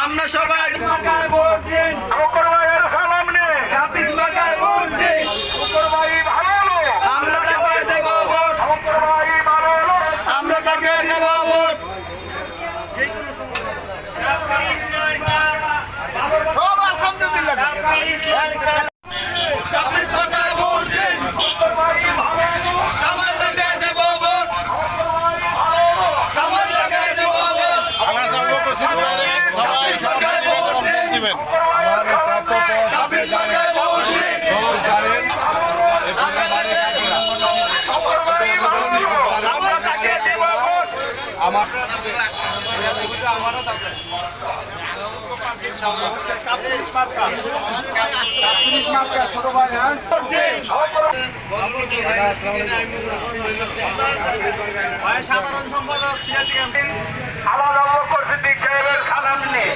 আমরা সবাই ভোট দিন, সালাম নিয়ে ভোট দিন, আমরা সবাই দেব ভোট, আমরা তাকে দেব ভোট। ছোট ভাই সাধারণ সম্পাদক সিদ্দিক সাহেবের সালাম নিয়ে